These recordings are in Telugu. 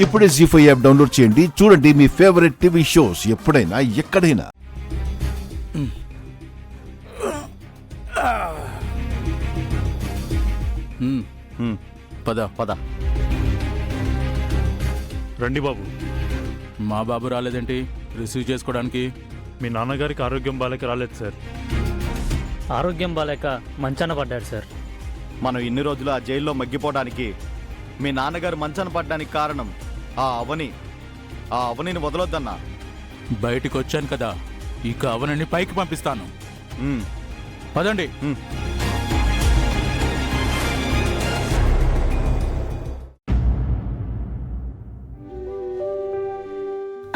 ఇప్పుడే జీ5 యాప్ డౌన్లోడ్ చేయండి. చూడండి మీ ఫేవరెట్ టీవీ షోస్ ఎప్పుడైనా ఎక్కడైనా. పద పద. రండి బాబు. మా బాబు రాలేదేంటి రిసీవ్ చేసుకోవడానికి? మీ నాన్నగారికి ఆరోగ్యం బాలేక రాలేదు సార్. ఆరోగ్యం బాలేక మంచాన పడ్డాడు సార్. మనం ఇన్ని రోజులు ఆ జైల్లో మగ్గిపోవడానికి, మీ నాన్నగారు మంచాన పడ్డానికి కారణం ఆ అవనిని వదలొద్దన్నా. బయటికి వచ్చాను కదా, ఇక అవనని పైకి పంపిస్తాను. పదండి.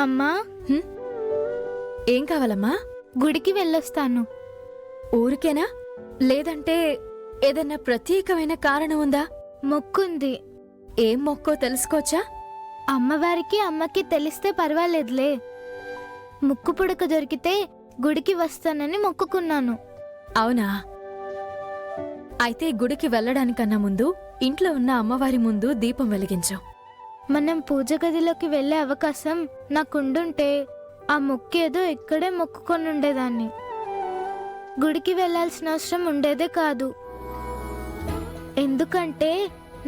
అమ్మా, ఏం కావాలమ్మా? గుడికి వెళ్ళొస్తాను. ఊరికేనా, లేదంటే ఏదన్నా ప్రత్యేకమైన కారణం ఉందా? మొక్కుంది. ఏం మొక్కో తెలుసుకోవచ్చా? అమ్మవారికి అమ్మకి తెలిస్తే పర్వాలేదులే. ముక్కు పుడక దొరికితే గుడికి వస్తానని మొక్కుకున్నాను. అవునా? అయితే గుడికి వెళ్ళడానికన్నా ముందు ఇంట్లో ఉన్న అమ్మవారి ముందు దీపం వెలిగించు. మనం పూజ గదిలోకి వెళ్లే అవకాశం నాకుండుంటే ఆ మొక్కేదో ఇక్కడే మొక్కుకొని ఉండేదాన్ని. గుడికి వెళ్లాల్సిన అవసరం ఉండేదే కాదు. ఎందుకంటే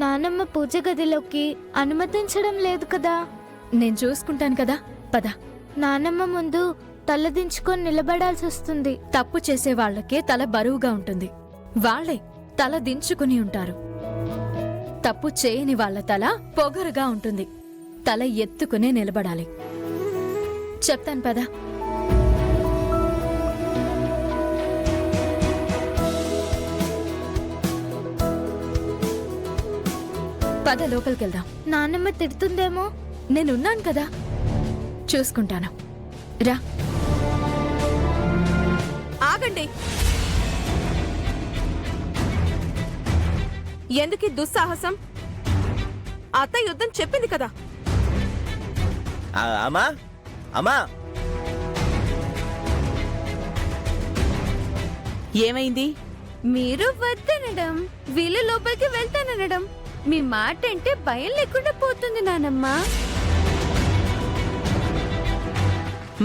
నానమ్మ పూజ గదిలోకి అనుమతించడం లేదు కదా. నేను చూసుకుంటాను కదా, పద. నానమ్మ ముందు తలదించుకొని నిలబడాల్సి వస్తుంది. తప్పు చేసే వాళ్లకే తల బరువుగా ఉంటుంది, వాళ్లే తల దించుకుని ఉంటారు. తప్పు చేయని వాళ్ల తల పొగరుగా ఉంటుంది, తల ఎత్తుకునే నిలబడాలి. చెప్తాను పద. పద, లోపలికెళ్దాం. నానమ్మ తిడుతుందేమో. నేనున్నాను కదా, చూసుకుంటాను. రా. ఆగండి. ఎందుకీ దుస్సాహసం? అత్త యుద్ధం చెప్పింది కదా. అమ్మా అమ్మా, ఏమైంది? మీరు వద్దనడం, వీళ్ళు లోపలికి వెళ్తాననడం. మీ మాట అంటే భయం లేకుండా పోతుంది నానమ్మ.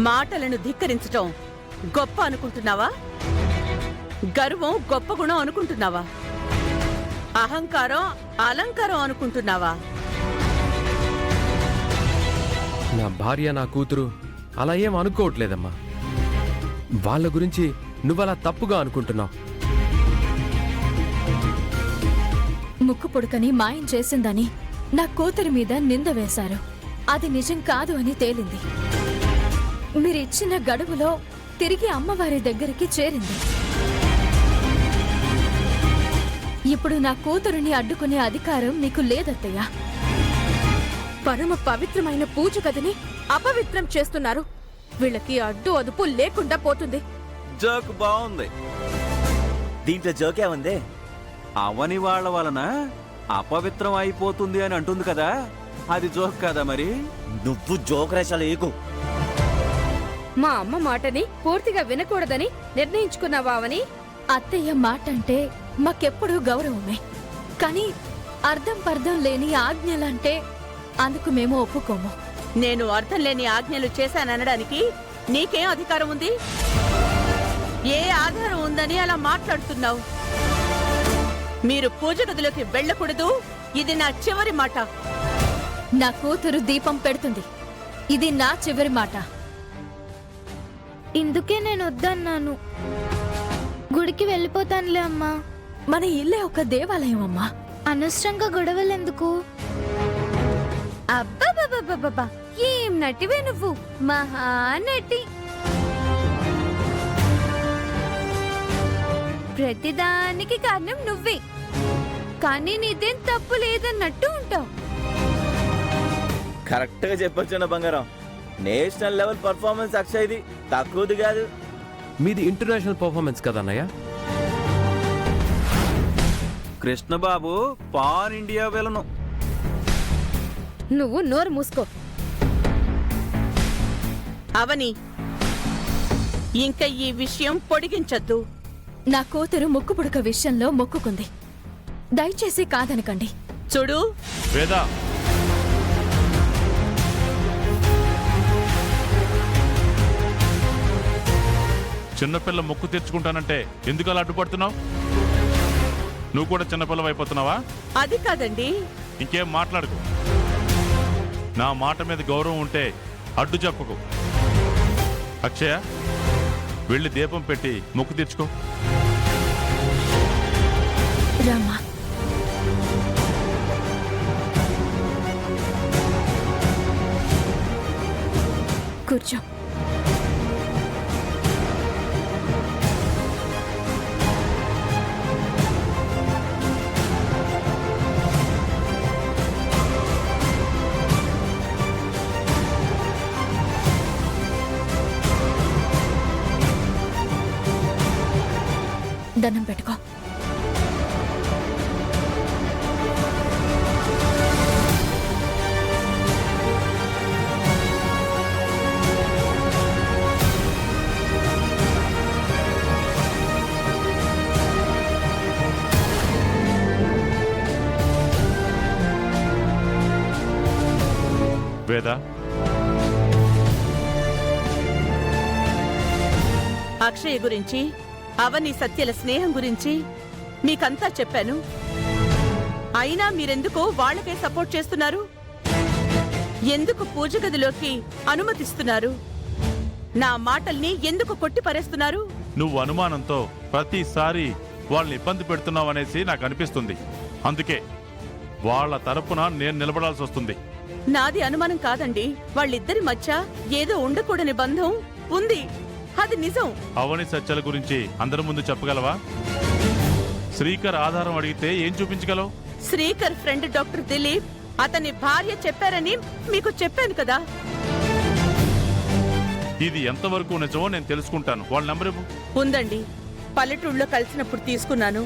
మాటలను ధిక్కరించటం గొప్ప అనుకుంటున్నావా? గర్వం గొప్ప గుణం అనుకుంటున్నావా? అహంకారం అలంకారం అనుకుంటున్నావా? నా భార్య, నా కూతురు అలా ఏం అనుకోవట్లేదమ్మా. వాళ్ళ గురించి నువ్వలా తప్పుగా అనుకుంటున్నావు. ముక్కు పుడకని మాయం చేసిందని నా కూతురి మీద నింద వేశారు. అది నిజం కాదు అని తేలింది. మీరిచ్చిన గడువులో తిరిగి అమ్మవారి దగ్గరికి చేరింది. ఇప్పుడు నా కూతురుని అడ్డుకునే అధికారం మీకు లేదత్తయ్యా. పరమ పవిత్రమైన పూజ గదిని అపవిత్రం చేస్తున్నారు. వీళ్ళకి అడ్డు అదుపు లేకుండా పోతుంది. జోక్ బాగుంది. దీంట్లో జోకే ఉంది. అవని వాళ్ళ వలన అపవిత్రం అయిపోతుంది అని అంటుంది కదా, అది జోక్ కదా మరి? నువ్వు జోక్ రేషాలు ఏకు. మా అమ్మ మాటని పూర్తిగా వినకూడదని నిర్ణయించుకున్నావా అవని? అత్తయ్య మాట అంటే మాకెప్పుడూ గౌరవమే, కానీ అర్థం పర్థం లేని ఆజ్ఞలంటే అందుకు మేము ఒప్పుకోము. నేను అర్థం లేని ఆజ్ఞలు చేశాననడానికి నీకేం అధికారం ఉంది? ఏ ఆధారం ఉందని అలా మాట్లాడుతున్నావు? మీరు పూజ గదిలోకి వెళ్ళకూడదు. ఇది నా చివరి మాట. నా కూతురు దీపం పెడుతుంది. ఇది నా చివరి మాట. ఇందుకే నేను వద్దన్నాను. గుడికి వెళ్ళిపోతానులే అమ్మా. మన ఇల్లే ఒక దేవాలయం అమ్మా. అనవసరంగా గొడవలెందుకు? అబ్బా, ఏం నటివే నువ్వు, మహానటి. ప్రతిదానికి కారణం నువ్వే, కానీ నీదేం తప్పు లేదన్నట్టు ఉంటావు. కరెక్ట్ గా చెప్పొచ్చున్న బంగారం. నేషనల్ లెవెల్ పర్ఫార్మెన్స్ అక్షయ్ది, తక్కువది కాదు. మీది ఇంటర్నేషనల్ పర్ఫార్మెన్స్ కదా అన్నయ్య. కృష్ణబాబు పాన్ ఇండియా వెళ్ళను. నువ్వు నోరు మూసుకో. అవని, ఇంకా ఈ విషయం పొడిగించద్దు. నా కూతురు ముక్కు పుడక విషయంలో మొక్కుకుంది, దయచేసి కాదనకండి. చూడు వేదా, చిన్నపిల్ల మొక్కు తీర్చుకుంటానంటే ఎందుకు అలా అడ్డుపడుతున్నావు? నువ్వు కూడా చిన్నపిల్లవ అయిపోతున్నావా? అది కాదండి. ఇంకేం మాట్లాడుకో. నా మాట మీద గౌరవం ఉంటే అడ్డు చెప్పుకో. అక్షయ, వెళ్ళి దీపం పెట్టి మొక్కు తీర్చుకో. రామా, కూర్చో. దండం పెట్టుకో. వేద, అక్షయ్ గురించి, అవని సత్యల స్నేహం గురించి మీకంతా చెప్పాను. అయినా మీరెందుకు వాళ్ళకే సపోర్ట్ చేస్తున్నారు? ఎందుకు పూజ గదిలోకి అనుమతిస్తున్నారు? నా మాటల్ని ఎందుకు కొట్టిపరేస్తున్నారు? నువ్వు అనుమానంతో ప్రతిసారి వాళ్ళని ఇబ్బంది పెడుతున్నావనేసి నాకు అనిపిస్తుంది. అందుకే వాళ్ళ తరపున నేను నిలబడాల్సి వస్తుంది. నాది అనుమానం కాదండి. వాళ్ళిద్దరి మధ్య ఏదో ఉండకూడని బంధం ఉంది. అది నిజం. అవని సత్యాల గురించి అందరి ముందు చెప్పగలవా? శ్రీకర్ ఆధారం అడిగితే ఏం చూపించగలవు? శ్రీకర్ ఫ్రెండ్ డాక్టర్ దిలీప్ అతని భార్య చెప్పారని మీకు చెప్పాను కదా. ఇది ఎంతవరకు నిజమో నేను తెలుసుకుంటాను. వాళ్ళ నంబర్ ఇవ్వు. ఉందండి, పల్లెటూళ్ళలో కలిసినప్పుడు తీసుకున్నాను.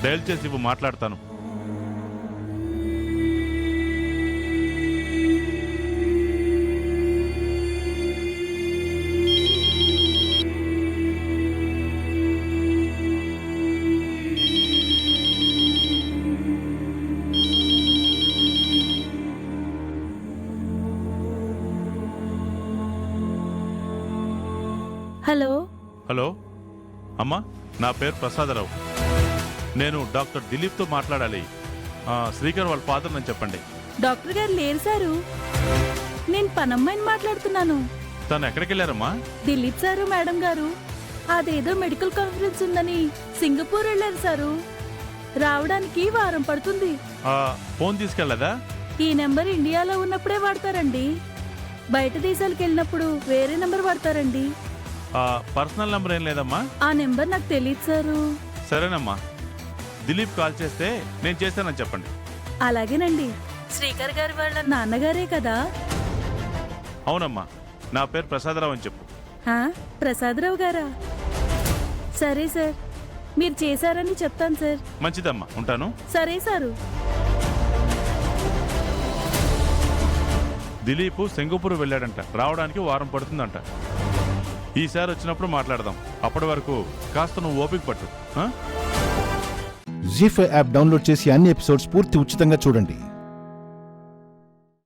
డయల్ చేసి ఇవ్వు, మాట్లాడతాను. హలో. హలో అమ్మా, నా పేరు ప్రసాదరావు. నేను డాక్టర్ దిలీప్తో మాట్లాడాలి. శ్రీకర్ వాళ్ళ ఫాదర్ అని చెప్పండి. డాక్టర్ గారు లేరు సారు. నేను పనమ్మాయిని మాట్లాడుతున్నాను. తను ఎక్కడికి వెళ్ళారమ్మా? దిలీప్ సారు మేడం గారు అదేదో మెడికల్ కాన్ఫరెన్స్ ఉందని సింగపూర్ వెళ్ళారు సారు. రావడానికి వారం పడుతుంది. ఫోన్ తీసుకెళ్ళదా? ఈ నెంబర్ ఇండియాలో ఉన్నప్పుడే వాడతారండి. బయట దేశాలకు వెళ్ళినప్పుడు వేరే నెంబర్ వాడతారండి. పర్సనల్ నెంబర్ ఏం లేదమ్మా? ఆ నెంబర్ నాకు తెలియదు సారు. సరేనమ్మా, దిలీప్ కాల్ చేస్తే నేను చేస్తానని చెప్పండి. అలాగేనండి. శ్రీకర్ గారి వాళ్ళ నాన్నగారే కదా? అవునమ్మా, నా పేరు ప్రసాదరావు అని చెప్పు. ప్రసాదరావు గారా? సరే సార్, మీరు చేశారని చెప్తాను సార్. మంచిదమ్మా, ఉంటాను. సరే సారు. దిలీప్ సింగపూర్ వెళ్ళాడంట. రావడానికి వారం పడుతుందంట. ఈసారి వచ్చినప్పుడు మాట్లాడదాం. అప్పటి వరకు కాస్త నువ్వు ఓపిక పట్టు. జీ5 యాప్ డౌన్లోడ్ చేసి అన్ని ఎపిసోడ్స్ పూర్తి ఉచితంగా చూడండి.